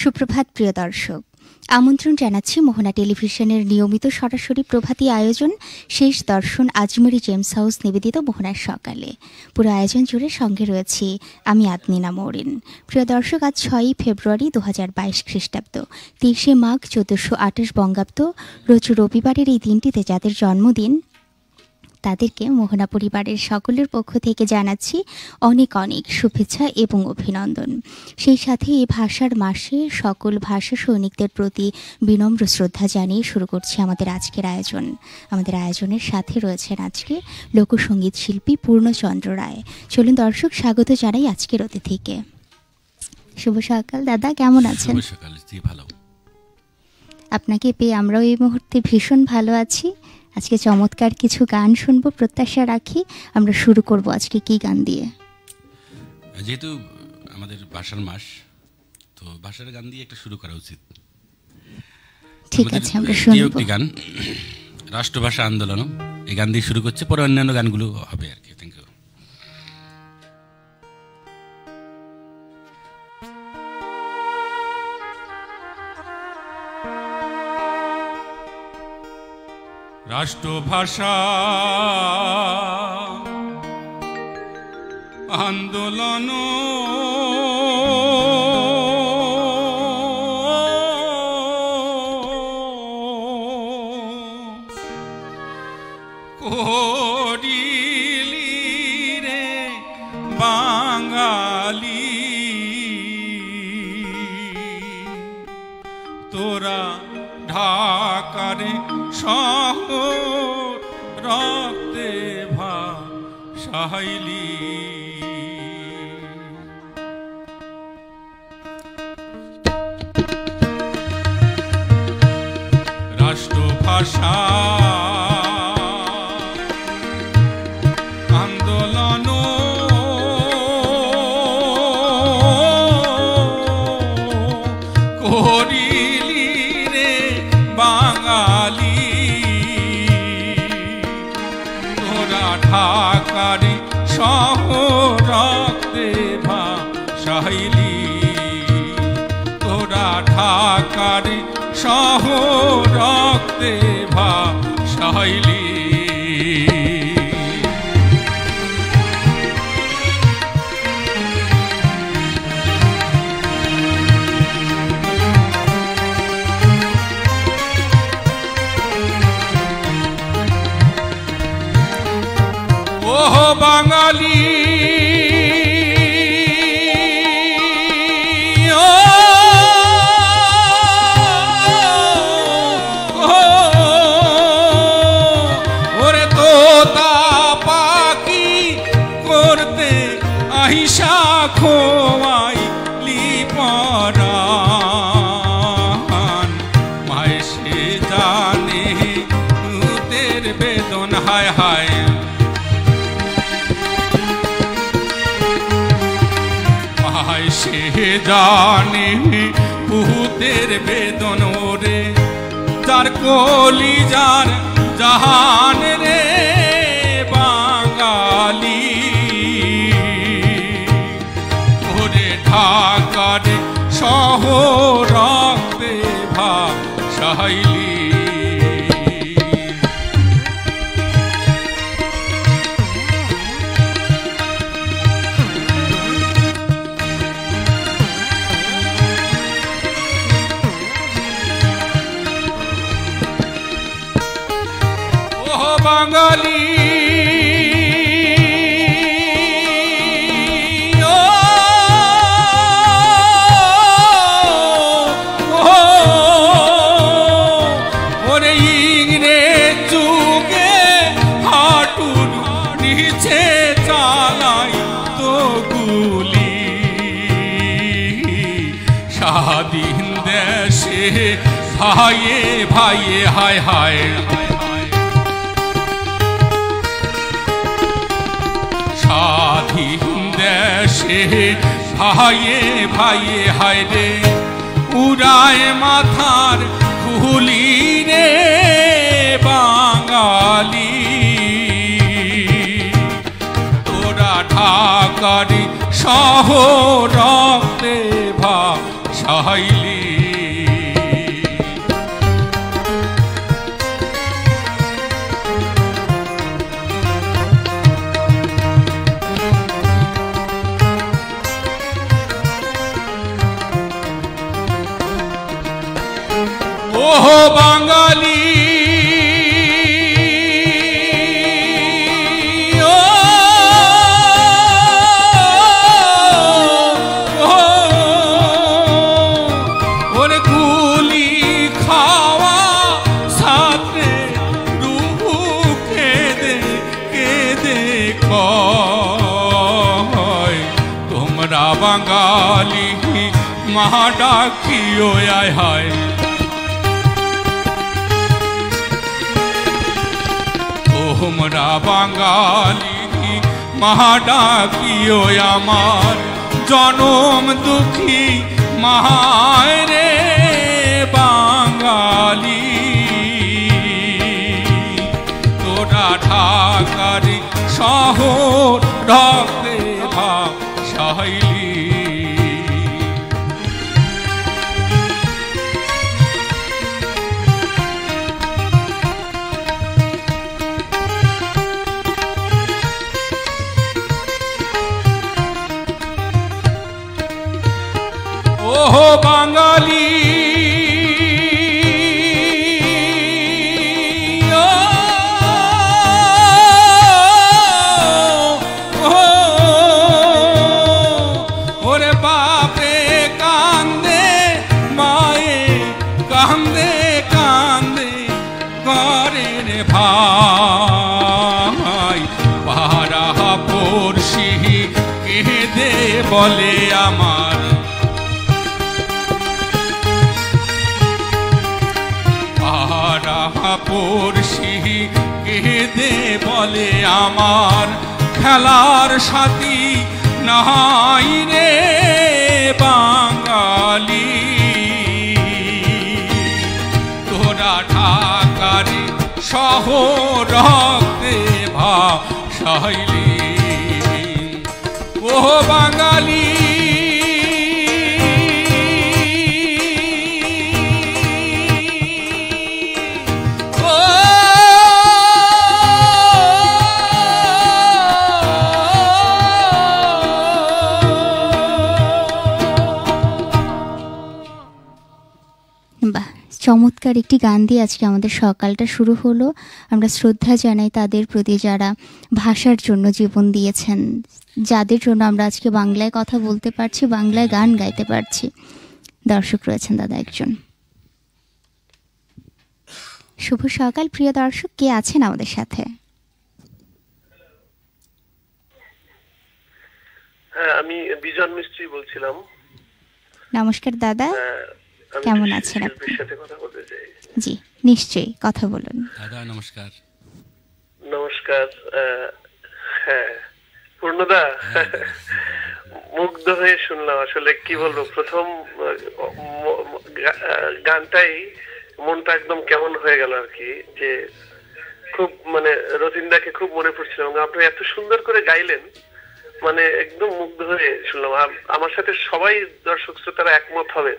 সুপ্রভাত প্রিয় দর্শক, আমন্ত্রণ জানাচ্ছি মোহনা টেলিভিশনের নিয়মিত সরাসরি প্রভাতী আয়োজন শেষ দর্শন আজমেরি জেমস হাউস নিবেদিত মোহনার সকালে। পুরো আয়োজন জুড়ে সঙ্গে রয়েছি আমি আদনিনা মৌরিন। প্রিয় দর্শক, আজ 6ই ফেব্রুয়ারি 2022 খ্রিস্টাব্দ, 30শে মাঘ 1428 বঙ্গাব্দ, রোজ রবিবারের এই দিনটিতে যাদের জন্মদিন তাদেরকে মোহনা পরিবারের সকলের পক্ষ থেকে জানাচ্ছি অনেক অনেক শুভেচ্ছা এবং অভিনন্দন। সেই সাথে এই ভাষার মাসে সকল ভাষা সৈনিকদের প্রতি বিনম্র শ্রদ্ধা জানিয়ে শুরু করছি আমাদের আজকের আয়োজন। আমাদের আয়োজনের সাথে রয়েছেন আজকে লোকসঙ্গীত শিল্পী পূর্ণচন্দ্র রায়। চলুন দর্শক, স্বাগত জানাই আজকের অতিথিকে। শুভ সকাল দাদা, কেমন আছেন? আপনাকে পেয়ে আমরাও এই মুহূর্তে ভীষণ ভালো আছি। আজকে চমৎকার কিছু গান শুনবো প্রত্যাশা রাখি। আমরা শুরু করব আজকে কি গান দিয়ে? যেহেতু আমাদের ভাষার মাস, তো ভাষার গান দিয়ে একটা শুরু করা উচিত। ঠিক আছে, আমরা শুনবো একটি গান, রাষ্ট্রভাষা আন্দোলন, এই গান দিয়ে শুরু করছে, পরে অন্যান্য গানগুলো হবে আর কি। Thank you. রাষ্ট্রভাষা আন্দোলন করিলি রে বাঙালি, তোরা ঢাকারে শহর রক্তে ভাসাইলি। রাষ্ট্রভাষা আন্দোলন করিলি রে বাঙালি, তোরা ঢাকারে শহর রক্তে ভাসাইলি, তোরা ঢাকারে শহর রক্তে ভাসাইলি। ও বাঙালি, ওরে তোতা পাখি করতে আহিসা খোয়াইলি পরাণ, মায়ে সে জানে তোদের বেদন, হায় হায় সে জানে পুতের বেদন রে, যার কলি যার জাহান রে বাঙালি, ওরে ঢাকারে শহর রক্তে ভাসাইলি। বাঙালি ওরে ইংরেজ যুগে হাঁটুর নিচে চালাই তো গুলি, স্বাধীন দেশে ভাইয়ে ভাইয়ে হায় হায়, স্বাধীন দেশে ভাইয়ে ভাইয়ে হায় রে, উড়ায় মাথার খুলি রে বাঙালি, তোরা ঢাক ঢাকারি সহ রক্তে ভাসাইলি। ও বাঙালি ওরে গুলি খাওয়া সাথে রুহু কেঁদে কেঁদে কয় তোমরা বাঙালি মা ডাকিও আয় হায়। তোমরা বাঙালি মা ডাকিও আমার জনম দুঃখী মায় রে বাঙালি। তোরা ঢাকারি শহর রক্তে ভাসাইলি। ও বাঙালি ওরে বাপে কান্দে মায়ে কান্দে কান্দে করে রে ভাই পাড়া পড়শি কেঁদে বলে আমার পড়শি কেঁদে বলে আমার খেলার সাথী নাই রে বাঙালি। তোরা ঢাকারি শহর রক্তে ভাসাইলি। ও বাঙালি চমৎকার একটি গান দিয়ে আজকে আমাদের সকালটা শুরু হলো। আমরা শ্রদ্ধা জানাই তাদের প্রতি যারা ভাষার জন্য জীবন দিয়েছেন, যাদের জন্য আমরা আজকে বাংলায় কথা বলতে পারছি, বাংলায় গান গাইতে পারছি। দর্শক রয়েছেন দাদা একজন। শুভ সকাল প্রিয় দর্শক, কে আছেন আমাদের সাথে? হ্যাঁ, আমি বিজন মিস্ত্রি বলছিলাম। নমস্কার দাদা, কেমন আছেন আপনি? জি নিশ্চয়ই, কথা বলুন দাদা। নমস্কার। নমস্কার। হ্যাঁ পূর্ণদা, মুগ্ধ হয়ে শুনলাম। আসলে কি বলবো, প্রথম গানটাই মনটা একদম কেমন হয়ে গেল আর কি, যে খুব মানে রতিনদাকে খুব মনে পড়ছিল এবং আপনি এত সুন্দর করে গাইলেন, মানে একদম মুগ্ধ হয়ে শুনলাম। আমার সাথে সবাই দর্শক শ্রোতারা একমত হবে